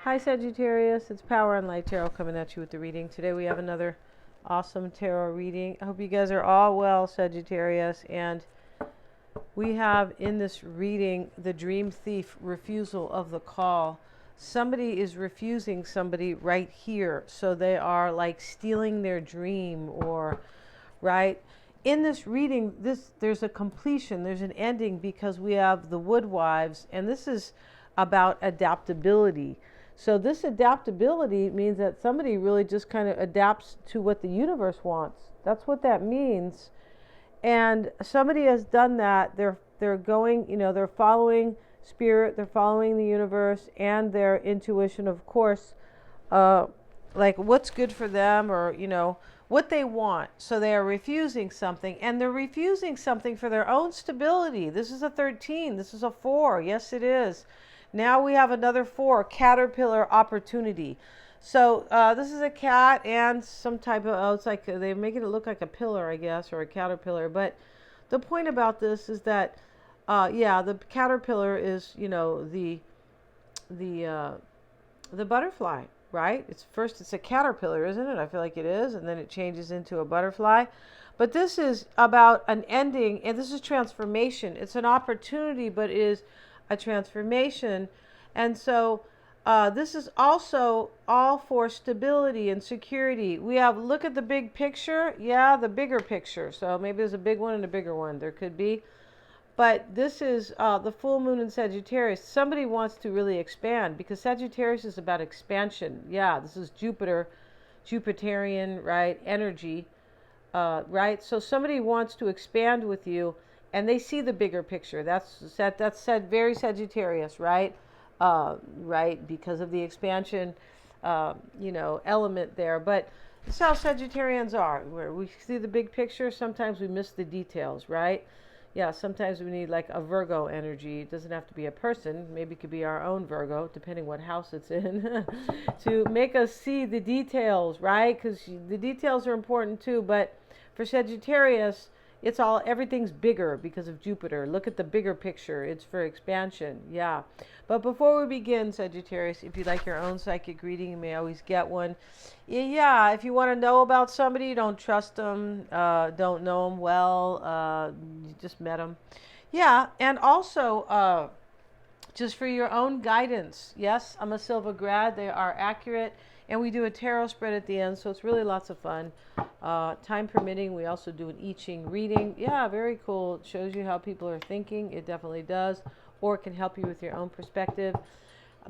Hi Sagittarius, it's Power and Light Tarot coming at you with the reading. Today we have another awesome tarot reading. I hope you guys are all well, Sagittarius. And we have in this reading the Dream Thief, refusal of the call. Somebody is refusing somebody right here. So they are like stealing their dream, or right? In this reading, there's a completion, there's an ending, because we have the Woodwives, and this is about adaptability. So this adaptability means that somebody really just kind of adapts to what the universe wants. That's what that means. And somebody has done that. They're going, they're following spirit, they're following the universe and their intuition, of course, like what's good for them, or what they want. So they are refusing something, and they're refusing something for their own stability. This is a 13. This is a 4. Yes, it is. Now we have another 4, caterpillar opportunity. So this is a cat and some type of, it's like they're making it look like a pillar, I guess, or a caterpillar. But the point about this is that, the caterpillar is, the butterfly, right? It's a caterpillar, isn't it? I feel like it is, and then it changes into a butterfly. But this is about an ending, and this is transformation. It's an opportunity, but it is a transformation. And so this is also all for stability and security. We have, look at the big picture. Yeah, the bigger picture. So maybe there's a big one and a bigger one. There could be. But this is the full moon in Sagittarius. Somebody wants to really expand, because Sagittarius is about expansion. Yeah, this is Jupiter, Jupiterian, right? Energy, right? So somebody wants to expand with you, and they see the bigger picture. That's said very Sagittarius, right? Right, because of the expansion, element there. But that's how Sagittarians are, where we see the big picture. Sometimes we miss the details, right? Yeah, sometimes we need like a Virgo energy. It doesn't have to be a person. Maybe it could be our own Virgo, depending what house it's in, to make us see the details, right? Because the details are important too. But for Sagittarius, everything's bigger because of Jupiter. Look at the bigger picture. It's for expansion. Yeah. But before we begin, Sagittarius, if you'd like your own psychic reading, you may always get one. Yeah, if you want to know about somebody, you don't trust them, don't know them well, you just met them. Yeah, and also just for your own guidance. Yes, I'm a Silva grad. They are accurate. And we do a tarot spread at the end, so it's really lots of fun. Time permitting, we also do an I Ching reading. Yeah, very cool. It shows you how people are thinking. It definitely does. Or it can help you with your own perspective.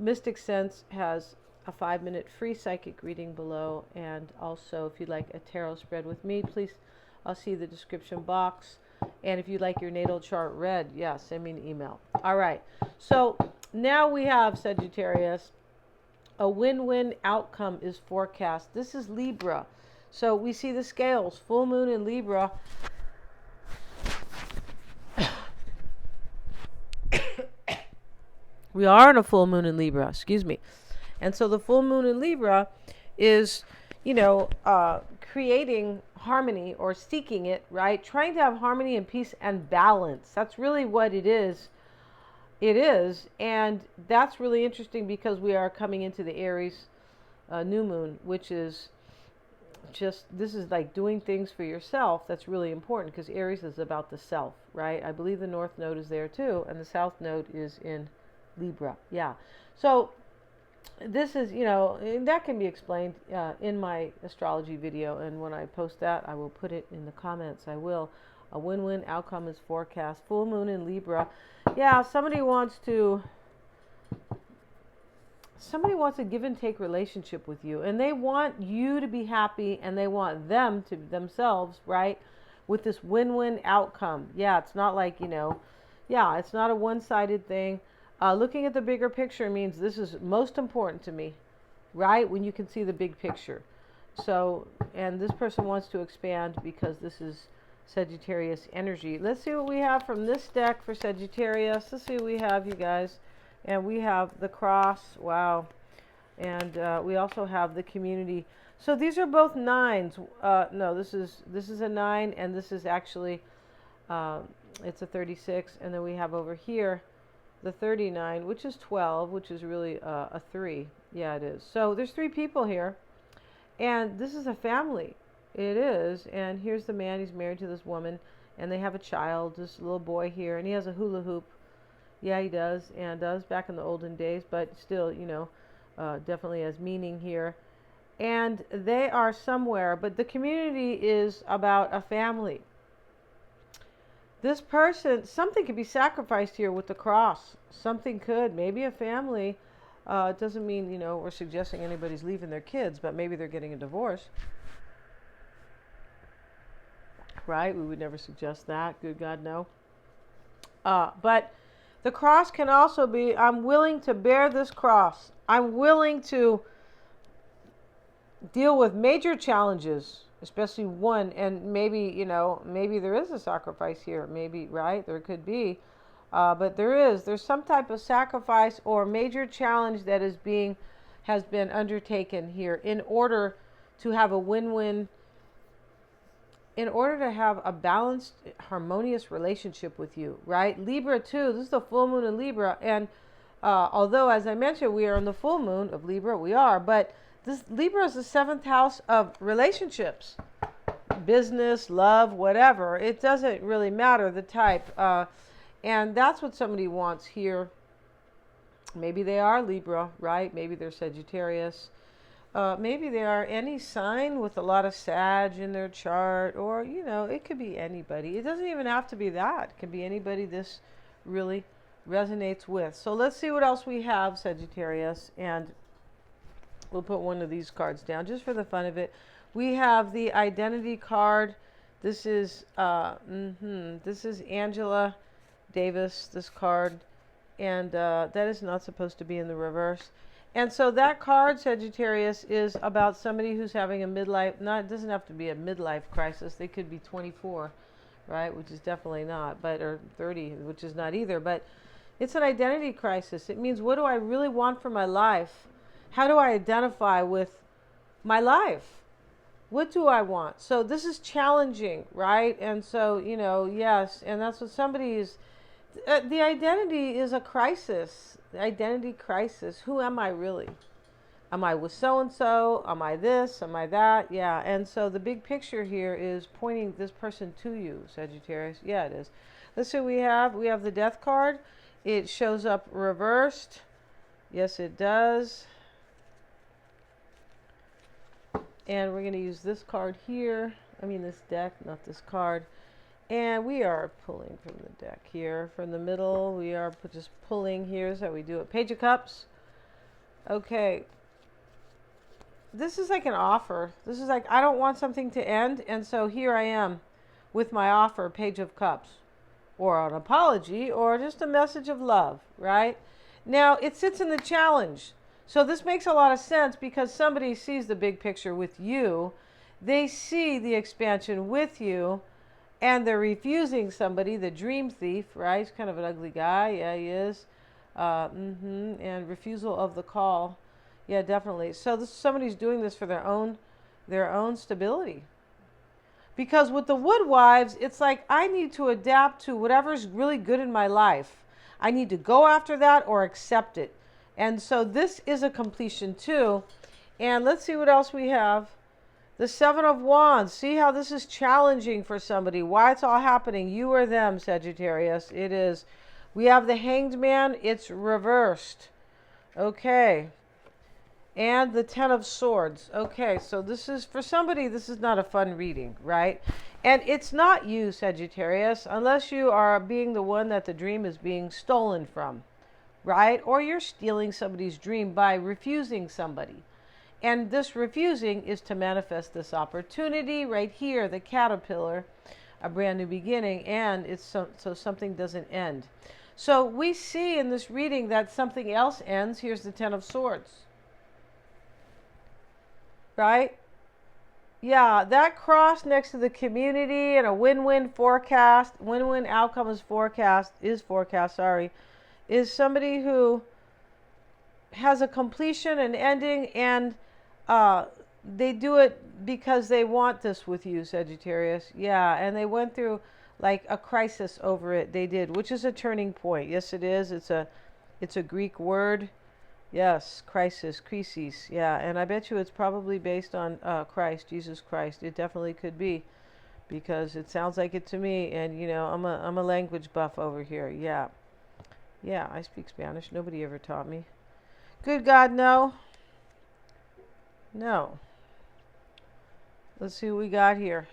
Mystic Sense has a 5-minute free psychic reading below. And also, if you'd like a tarot spread with me, please see the description box. And if you'd like your natal chart read, send me an email. All right. So now we have, Sagittarius, a win-win outcome is forecast. This is Libra. So we see the scales, full moon in Libra. We are in a full moon in Libra, excuse me. And so the full moon in Libra is, creating harmony, or seeking it, right? Trying to have harmony and peace and balance. That's really what it is. It is, and that's really interesting, because we are coming into the Aries new moon, which is this is like doing things for yourself. That's really important, because Aries is about the self, right? I believe the North Node is there too, and the South Node is in Libra. Yeah. So this is, that can be explained in my astrology video, and when I post that, I will put it in the comments. I will. A win-win outcome is forecast. Full moon in Libra. Yeah, somebody wants a give and take relationship with you, and they want you to be happy, and they want them to themselves, right, with this win-win outcome. Yeah, it's not like, it's not a one-sided thing. Looking at the bigger picture means this is most important to me, right, when you can see the big picture. So, and this person wants to expand, because this is Sagittarius energy. Let's see what we have from this deck for Sagittarius. Let's see what we have, you guys. And we have the cross. Wow. And we also have the community. So these are both 9s. No, this is a 9, and this is actually it's a 36. And then we have over here the 39, which is 12, which is really a 3. Yeah, it is. So there's 3 people here, and this is a family. It is. And here's the man. He's married to this woman, and they have a child, this little boy here, and he has a hula hoop. Yeah, he does, and does back in the olden days, but still, definitely has meaning here. And they are somewhere, but the community is about a family. This person, something could be sacrificed here with the cross. Something could, maybe a family. It doesn't mean, we're suggesting anybody's leaving their kids, but maybe they're getting a divorce. Right? We would never suggest that. Good God, no. But the cross can also be, I'm willing to bear this cross. I'm willing to deal with major challenges, especially one, and maybe, maybe there is a sacrifice here. Maybe, right? There could be. But there's some type of sacrifice or major challenge that has been undertaken here in order to have a win-win, in order to have a balanced, harmonious relationship with you, right? Libra too, this is the full moon in Libra. And although, as I mentioned, we are in the full moon of Libra, we are, but this Libra is the 7th house of relationships, business, love, whatever. It doesn't really matter the type. And that's what somebody wants here. Maybe they are Libra, right? Maybe they're Sagittarius. Maybe they are any sign with a lot of Sag in their chart, or, it could be anybody. It doesn't even have to be that. It can be anybody this really resonates with. So let's see what else we have, Sagittarius, and we'll put one of these cards down just for the fun of it. We have the identity card. This is Angela Davis, this card, and that is not supposed to be in the reverse. And so that card, Sagittarius, is about somebody who's having a midlife, it doesn't have to be a midlife crisis. They could be 24, right, which is definitely not, or 30, which is not either. But it's an identity crisis. It means, what do I really want for my life? How do I identify with my life? What do I want? So this is challenging, right? And so, yes, and that's what somebody is. The identity is a crisis. The identity crisis. Who am I really? Am I with so-and-so? Am I this? Am I that? Yeah. And so the big picture here is pointing this person to you, Sagittarius. Yeah, it is. Let's see what we have. We have the Death card. It shows up reversed. Yes, it does. And we're going to use this card here. This deck, not this card. And we are pulling from the deck here. From the middle, we are just pulling. Here's how we do it. Page of Cups. Okay. This is like an offer. This is like, I don't want something to end. And so here I am with my offer, Page of Cups. Or an apology, or just a message of love, right? Now, it sits in the challenge. So this makes a lot of sense because somebody sees the big picture with you. They see the expansion with you. And they're refusing somebody, the dream thief, right? He's kind of an ugly guy. Yeah, he is. And refusal of the call. Yeah, definitely. So somebody's doing this for their own stability. Because with the Woodwives, it's like, I need to adapt to whatever's really good in my life. I need to go after that or accept it. And so this is a completion too. And let's see what else we have. The 7 of Wands. See how this is challenging for somebody. Why it's all happening. You or them, Sagittarius. It is. We have the Hanged Man. It's reversed. Okay. And the 10 of Swords. Okay, so this is, for somebody, this is not a fun reading, right? And it's not you, Sagittarius, unless you are being the one that the dream is being stolen from, right? Or you're stealing somebody's dream by refusing somebody. And this refusing is to manifest this opportunity right here, the caterpillar, a brand new beginning, and it's so something doesn't end. So we see in this reading that something else ends. Here's the 10 of Swords. Right? Yeah, that cross next to the community and a win-win forecast, win-win outcome is forecast, is somebody who has a completion, an ending, and they do it because they want this with you, Sagittarius. Yeah, and they went through like a crisis over it. They did, which is a turning point. Yes, it is. It's a Greek word. Yes, crisis, crises. Yeah, and I bet you it's probably based on Christ, Jesus Christ. It definitely could be, because it sounds like it to me. And I'm a language buff over here. Yeah, yeah. I speak Spanish. Nobody ever taught me. Good God, no, no. Let's see what we got here.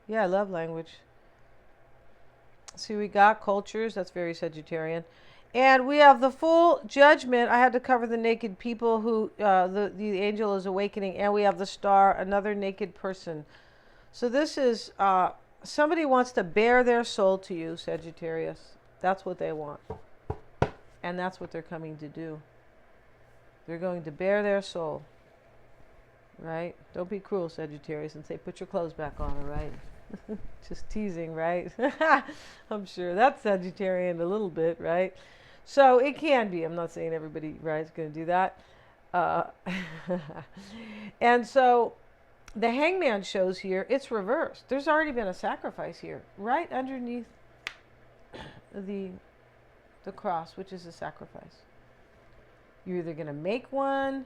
Yeah, I love language. See, we got cultures. That's very Sagittarian. And we have the full judgment. I had to cover the naked people who the angel is awakening. And we have the star, another naked person. So this is somebody wants to bare their soul to you, Sagittarius. That's what they want. And that's what they're coming to do. They're going to bare their soul. Right? Don't be cruel, Sagittarius, and say, put your clothes back on, all right? Just teasing, right? I'm sure that's Sagittarian a little bit, right? So it can be. I'm not saying everybody, right, is going to do that. And so the hangman shows here, it's reversed. There's already been a sacrifice here, right underneath the cross, which is a sacrifice. You're either going to make one.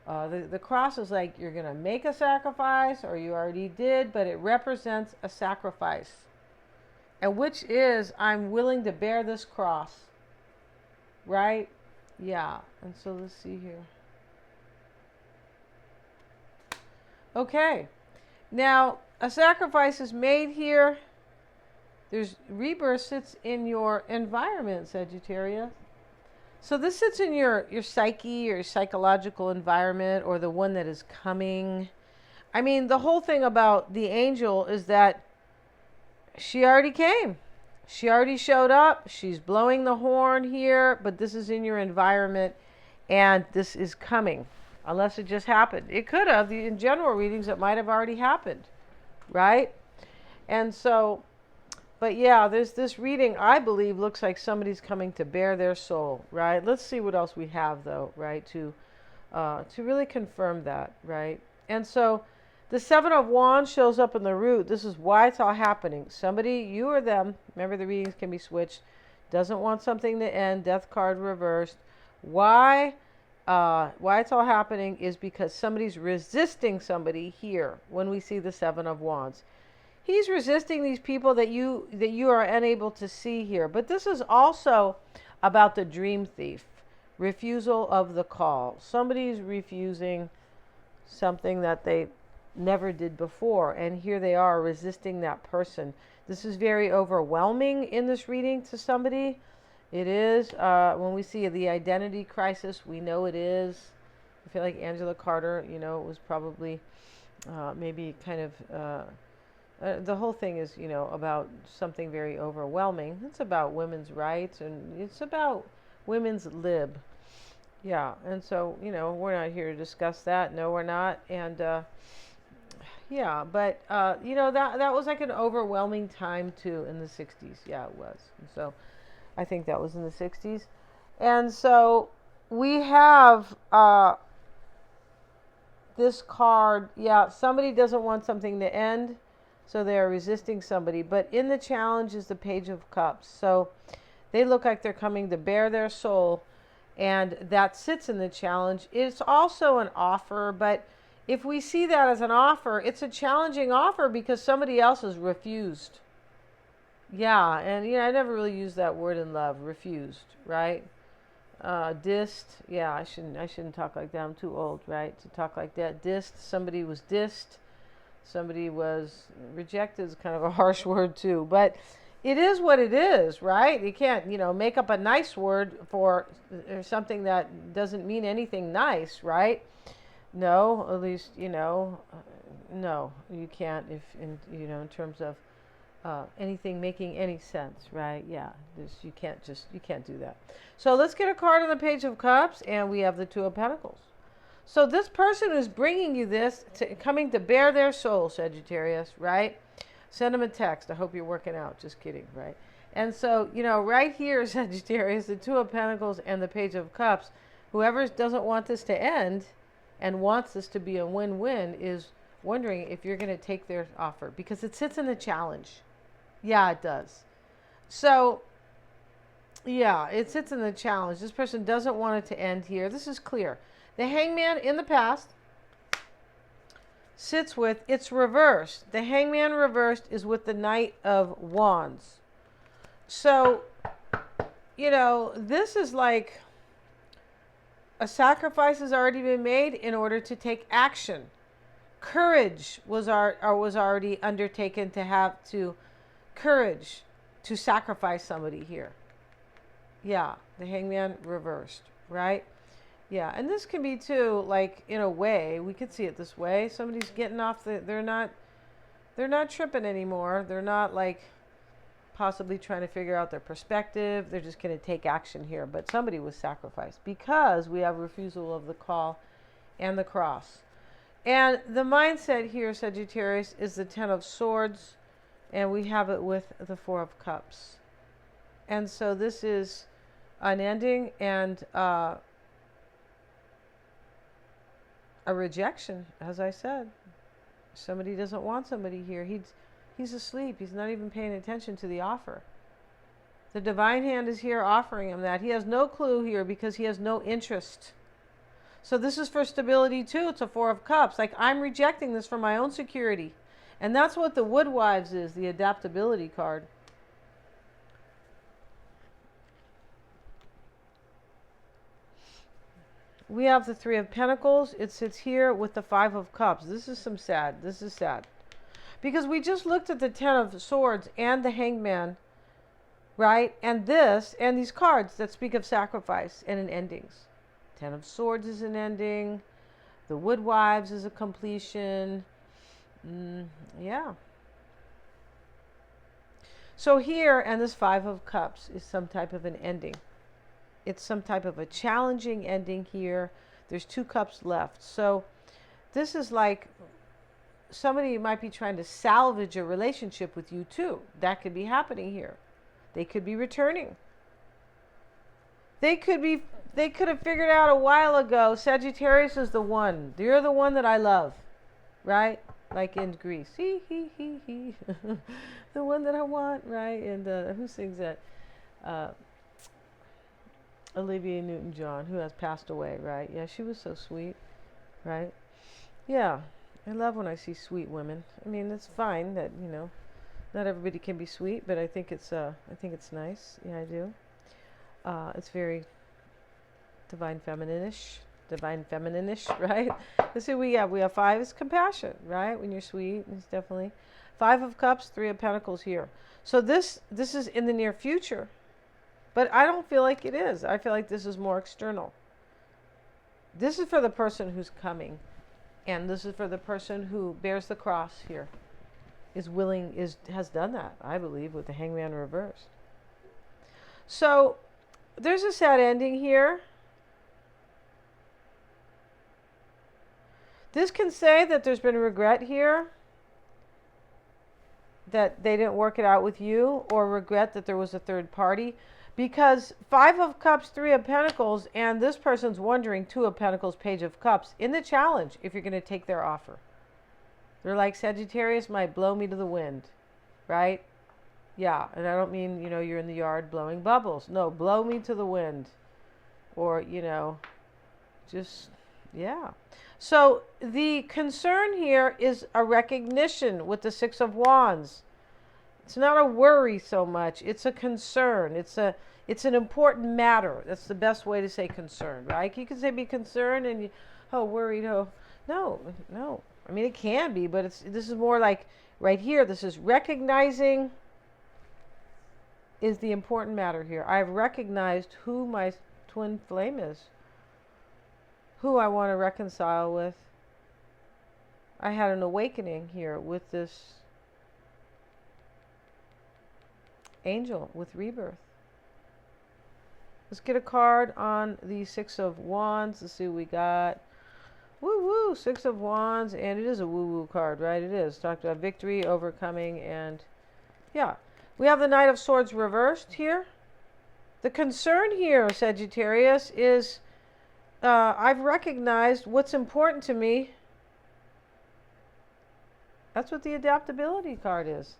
The cross is like you're going to make a sacrifice, or you already did, but it represents a sacrifice. And which is, I'm willing to bear this cross. Right? Yeah. And so let's see here. Okay. Now, a sacrifice is made here. There's rebirth sits in your environment, Sagittarius. So this sits in your psyche, your psychological environment, or the one that is coming. I mean, the whole thing about the angel is that she already came. She already showed up. She's blowing the horn here, but this is in your environment, and this is coming, unless it just happened. It could have. In general readings, it might have already happened, right? And so, but yeah, there's this reading, I believe, looks like somebody's coming to bare their soul, right? Let's see what else we have, though, right, to really confirm that, right? And so the Seven of Wands shows up in the root. This is why it's all happening. Somebody, you or them, remember the readings can be switched, doesn't want something to end, death card reversed. Why it's all happening is because somebody's resisting somebody here when we see the Seven of Wands. He's resisting these people that you are unable to see here. But this is also about the dream thief, refusal of the call. Somebody's refusing something that they never did before, and here they are resisting that person. This is very overwhelming in this reading to somebody. It is. When we see the identity crisis, we know it is. I feel like Angela Carter, it was probably maybe kind of the whole thing is, about something very overwhelming. It's about women's rights, and it's about women's lib. Yeah, and so, we're not here to discuss that. No, we're not. And yeah, but that was like an overwhelming time too in the 60s. Yeah, it was. And so I think that was in the 60s. And so we have this card. Yeah, somebody doesn't want something to end, so they are resisting somebody. But in the challenge is the Page of Cups. So they look like they're coming to bare their soul, and that sits in the challenge. It's also an offer, but if we see that as an offer, it's a challenging offer because somebody else has refused. Yeah, and I never really used that word in love, refused, right? Dissed. Yeah, I shouldn't talk like that. I'm too old, right, to talk like that. Dissed. Somebody was dissed. Somebody was rejected is kind of a harsh word too, but it is what it is, right? You can't, make up a nice word for something that doesn't mean anything nice, right? No, at least, no, you can't if, in terms of anything making any sense, right? Yeah, you can't do that. So let's get a card on the Page of Cups, and we have the Two of Pentacles. So this person who's bringing you this, coming to bare their soul, Sagittarius, right? Send them a text. I hope you're working out. Just kidding, right? And so, right here, Sagittarius, the Two of Pentacles and the Page of Cups, whoever doesn't want this to end and wants this to be a win-win is wondering if you're going to take their offer, because it sits in the challenge. Yeah, it does. So, yeah, it sits in the challenge. This person doesn't want it to end here. This is clear. The hangman in the past sits with, it's reversed. The hangman reversed is with the Knight of Wands. So, this is like a sacrifice has already been made in order to take action. Courage was already undertaken courage to sacrifice somebody here. Yeah, the hangman reversed, right? Yeah, and this can be too, like, in a way, we could see it this way. Somebody's getting off they're not tripping anymore. They're not like possibly trying to figure out their perspective. They're just going to take action here. But somebody was sacrificed because we have refusal of the call and the cross. And the mindset here, Sagittarius, is the Ten of Swords, and we have it with the Four of Cups. And so this is an ending and a rejection, as I said. Somebody doesn't want somebody here. He's asleep. He's not even paying attention to the offer. The divine hand is here offering him that. He has no clue here because he has no interest. So this is for stability too. It's a Four of Cups. Like, I'm rejecting this for my own security. And that's what the Woodwives is, the adaptability card. We have the Three of Pentacles. It sits here with the Five of Cups. This is sad. This is sad. Because we just looked at the Ten of Swords and the Hangman, right? And these cards that speak of sacrifice and an endings. Ten of Swords is an ending. The Woodwives is a completion. Yeah. So here, and this Five of Cups is some type of an ending. It's some type of a challenging ending here. There's 2 cups left. So this is like somebody might be trying to salvage a relationship with you too. That could be happening here. They could be returning. They could have figured out a while ago, Sagittarius is the one. You're the one that I love, right? Like in Greece. He. The one that I want, right? And who sings that? Olivia Newton-John, who has passed away, right? Yeah, she was so sweet, right? Yeah, I love when I see sweet women. I mean, it's fine that, not everybody can be sweet, but I think it's nice. Yeah, I do. It's very divine feminine-ish, right? Let's see, we have 5 is compassion, right? When you're sweet, it's definitely 5 of Cups, 3 of Pentacles here. So this is in the near future. But I don't feel like it is. I feel like this is more external. This is for the person who's coming. And this is for the person who bears the cross here. Has done that, I believe, with the Hangman reversed. So there's a sad ending here. This can say that there's been regret here. That they didn't work it out with you. Or regret that there was a third party. Because 5 of Cups, 3 of Pentacles, and this person's wondering 2 of Pentacles, Page of Cups, in the challenge, if you're going to take their offer. They're like, Sagittarius might blow me to the wind, right? Yeah, and I don't mean, you're in the yard blowing bubbles. No, blow me to the wind. Or, just, yeah. So the concern here is a recognition with the 6 of Wands. It's not a worry so much. It's a concern. It's an important matter. That's the best way to say concern, right? You can say be concerned and worried. No. I mean, it can be, but this is more like right here. This is recognizing is the important matter here. I've recognized who my twin flame is, who I want to reconcile with. I had an awakening here with this angel with rebirth. Let's get a card on the 6 of Wands. Let's see what we got. Woo, 6 of Wands, and it is a woo card, right? It is. Talked about victory, overcoming, and yeah. We have the Knight of Swords reversed here. The concern here, Sagittarius, is I've recognized what's important to me. That's what the adaptability card is.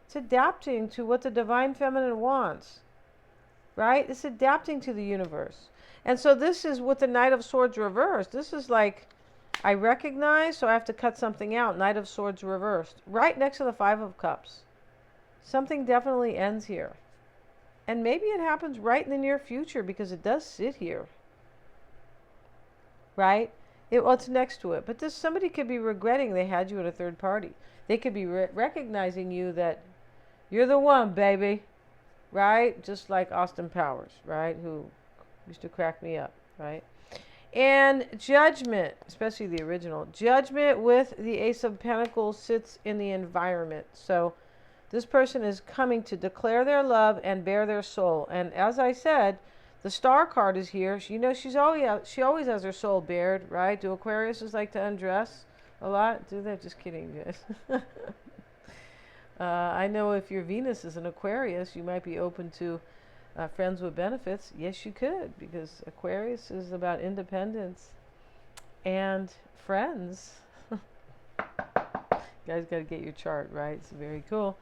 It's adapting to what the divine feminine wants, right? It's adapting to the universe. And so this is with the Knight of Swords reversed. This is like, I recognize, so I have to cut something out. Knight of Swords reversed. Right next to the Five of Cups. Something definitely ends here. And maybe it happens right in the near future because it does sit here. Right? Well, it's next to it. But this, somebody could be regretting they had you in a third party. They could be recognizing you that you're the one, baby. Right? Just like Austin Powers, right? Who used to crack me up, right? And Judgment, especially the original. Judgment with the Ace of Pentacles sits in the environment. So this person is coming to declare their love and bare their soul. And as I said, the Star card is here. You know, she always has her soul bared, right? Do Aquariuses like to undress a lot? Do they? Just kidding, guys. I know if your Venus is an Aquarius, you might be open to friends with benefits. Yes, you could, because Aquarius is about independence and friends. You guys got to get your chart, right? It's very cool.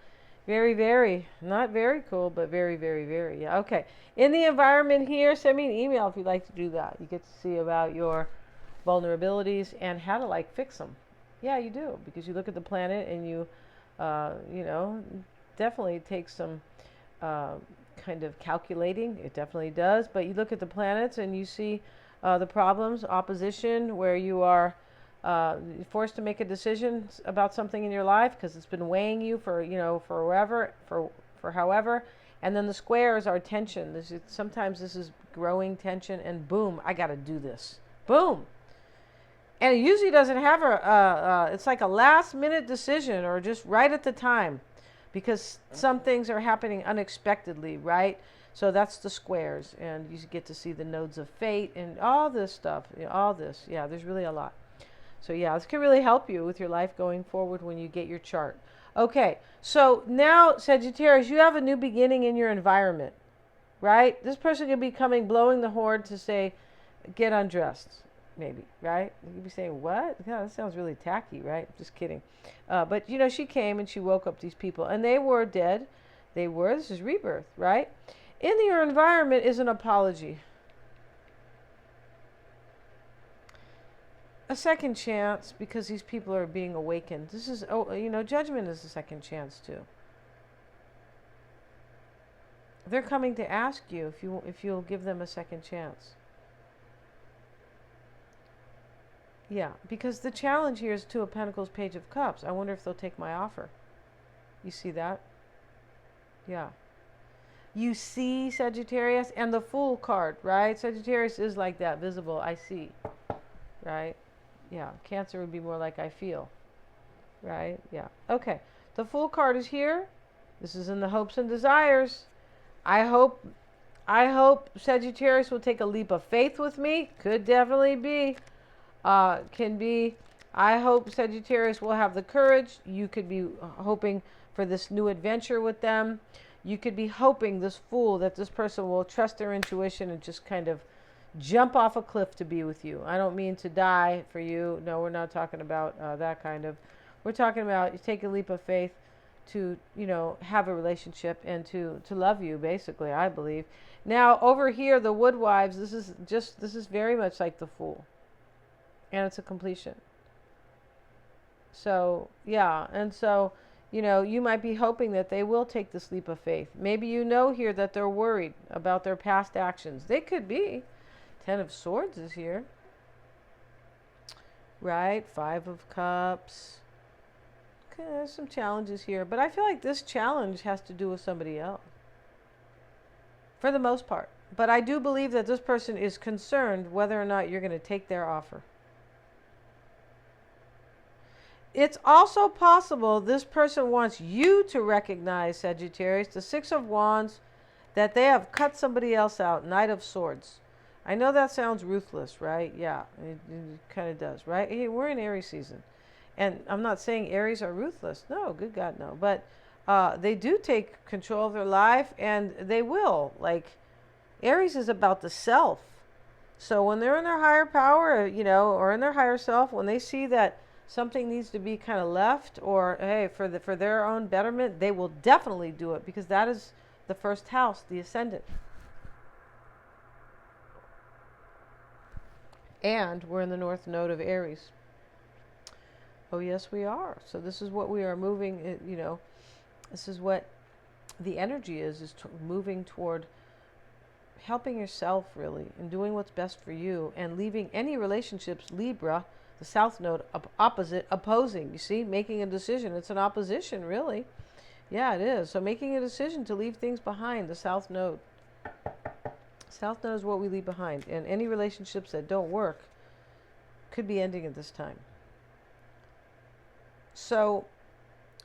Very, very, not very cool, but very, very, very. Yeah, okay. In the environment here, send me an email if you'd like to do that. You get to see about your vulnerabilities and how to like fix them. Yeah, you do, because you look at the planet and you know, definitely takes some kind of calculating. It definitely does. But you look at the planets and you see the problems, opposition, where you are forced to make a decision about something in your life because it's been weighing you for, you know, forever, for however. And then the squares are tension. Sometimes this is growing tension, and boom, I got to do this. Boom. And it usually doesn't have it's like a last minute decision or just right at the time, because some things are happening unexpectedly, right? So that's the squares, and you get to see the nodes of fate and all this stuff, all this. Yeah, there's really a lot. So yeah, this can really help you with your life going forward when you get your chart. Okay, so now Sagittarius, you have a new beginning in your environment, right? This person could be coming, blowing the horn to say, get undressed. Maybe, right? You'd be saying, what? Yeah, that sounds really tacky, right? Just kidding. But, you know, she came and she woke up these people, and they were dead. This is rebirth, right? In your environment is an apology. A second chance, because these people are being awakened. This is, you know, judgment is a second chance, too. They're coming to ask you if you'll give them a second chance. Yeah, because the challenge here is Two of Pentacles, Page of Cups. I wonder if they'll take my offer. You see that? Yeah. You see Sagittarius and the Fool card, right? Sagittarius is like that, visible, I see, right? Yeah, Cancer would be more like I feel, right? Yeah. Okay, the Fool card is here. This is in the hopes and desires. I hope Sagittarius will take a leap of faith with me. Could definitely be. Can be. I hope Sagittarius will have the courage. You could be hoping for this new adventure with them. You could be hoping, this Fool, that this person will trust their intuition and just kind of jump off a cliff to be with you. I don't mean to die for you. No, we're not talking about that kind of. We're talking about you take a leap of faith to, you know, have a relationship and to love you, basically, I believe. Now, over here, the Woodwives, this is very much like the Fool. And it's a completion. So, yeah. And so, you know, you might be hoping that they will take this leap of faith. Maybe you know here that they're worried about their past actions. They could be. Ten of Swords is here. Right? Five of Cups. Okay, there's some challenges here. But I feel like this challenge has to do with somebody else. For the most part. But I do believe that this person is concerned whether or not you're going to take their offer. It's also possible this person wants you to recognize, Sagittarius, the Six of Wands, that they have cut somebody else out. Knight of Swords. I know that sounds ruthless, right? Yeah, it kind of does, right? Hey, we're in Aries season. And I'm not saying Aries are ruthless. No, good God, no. But they do take control of their life, and they will. Like, Aries is about the self. So when they're in their higher power, you know, or in their higher self, when they see that something needs to be kind of left, or hey, for their own betterment, they will definitely do it, because that is the first house, the ascendant. And we're in the north node of Aries. Oh yes, we are. So this is what we are moving, this is what the energy is moving toward helping yourself, really, and doing what's best for you, and leaving any relationships, Libra, the south node, opposing. You see, making a decision. It's an opposition, really. Yeah, it is. So making a decision to leave things behind, the south node. South node is what we leave behind. And any relationships that don't work could be ending at this time. So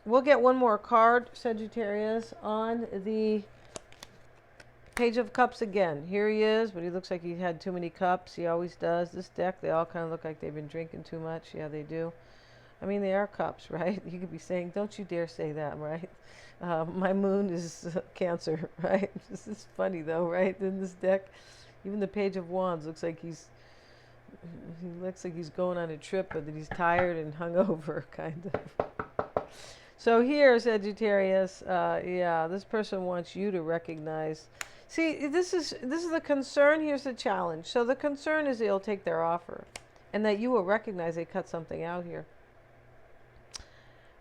we'll get one more card, Sagittarius, on the Page of Cups again. Here he is, but he looks like he had too many cups. He always does. This deck, they all kind of look like they've been drinking too much. Yeah, they do. I mean, they are cups, right? You could be saying, don't you dare say that, right? My moon is Cancer, right? This is funny, though, right? In this deck, even the Page of Wands looks like he looks like he's going on a trip, but that he's tired and hungover, kind of. So here, Sagittarius, yeah, this person wants you to recognize. See, this is the concern. Here's the challenge. So the concern is they'll take their offer, and that you will recognize they cut something out here.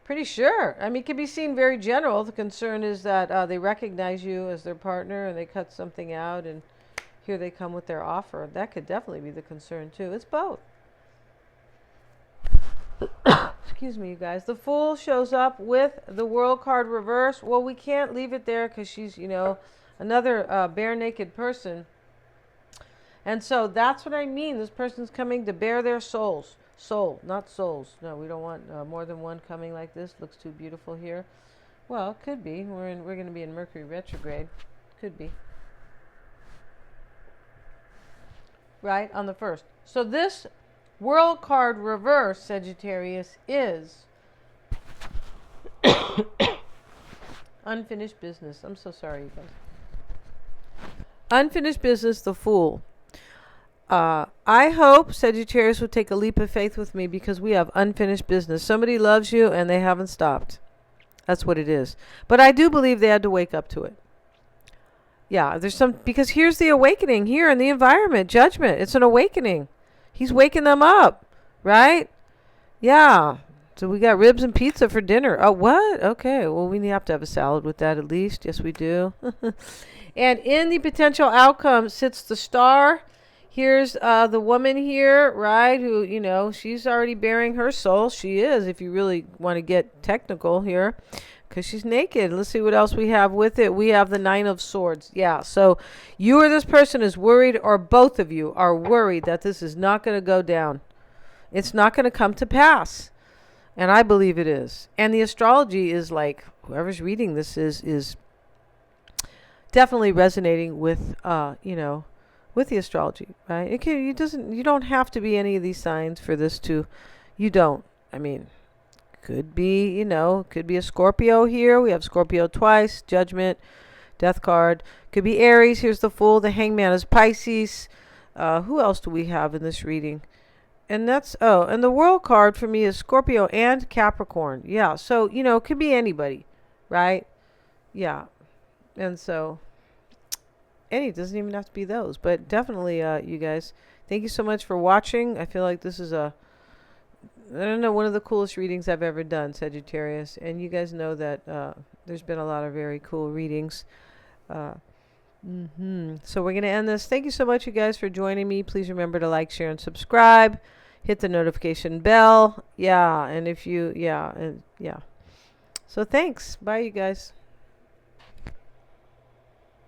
Pretty sure. I mean, it can be seen very general. The concern is that they recognize you as their partner, and they cut something out, and here they come with their offer. That could definitely be the concern too. It's both. Excuse me, you guys. The Fool shows up with the World card reverse. Well, we can't leave it there because she's, another bare naked person. And so that's what I mean. This person's coming to bare their souls. Soul, not souls. No, we don't want more than one coming like this. Looks too beautiful here. Well, it could be. We're going to be in Mercury retrograde. Could be. Right, on the 1st. So this World card reverse, Sagittarius, is unfinished business. I'm so sorry, you guys. Unfinished business, the Fool. I hope Sagittarius would take a leap of faith with me, because we have unfinished business. Somebody loves you and they haven't stopped. That's what it is. But I do believe they had to wake up to it. Yeah, because here's the awakening here in the environment. Judgment. It's an awakening. He's waking them up, right? Yeah. So we got ribs and pizza for dinner. Oh, what? Okay. Well, we have to have a salad with that at least. Yes, we do. And in the potential outcome sits the Star. Here's the woman here, right, who, she's already bearing her soul. She is, if you really want to get technical here, because she's naked. Let's see what else we have with it. We have the 9 of Swords. Yeah, so you or this person is worried, or both of you are worried that this is not going to go down. It's not going to come to pass. And I believe it is. And the astrology is like, whoever's reading this is definitely resonating with, with the astrology, right? You don't have to be any of these signs for this to, you don't. I mean, could be, could be a Scorpio here. We have Scorpio twice, Judgment, Death card. Could be Aries. Here's the Fool. The Hangman is Pisces. Who else do we have in this reading? And and the World card for me is Scorpio and Capricorn. Yeah, so, it could be anybody, right? Yeah. And so, it doesn't even have to be those, but definitely, you guys, thank you so much for watching. I feel like this is one of the coolest readings I've ever done, Sagittarius. And you guys know that there's been a lot of very cool readings. So we're going to end this. Thank you so much, you guys, for joining me. Please remember to like, share, and subscribe. Hit the notification bell. Yeah, and So thanks. Bye, you guys.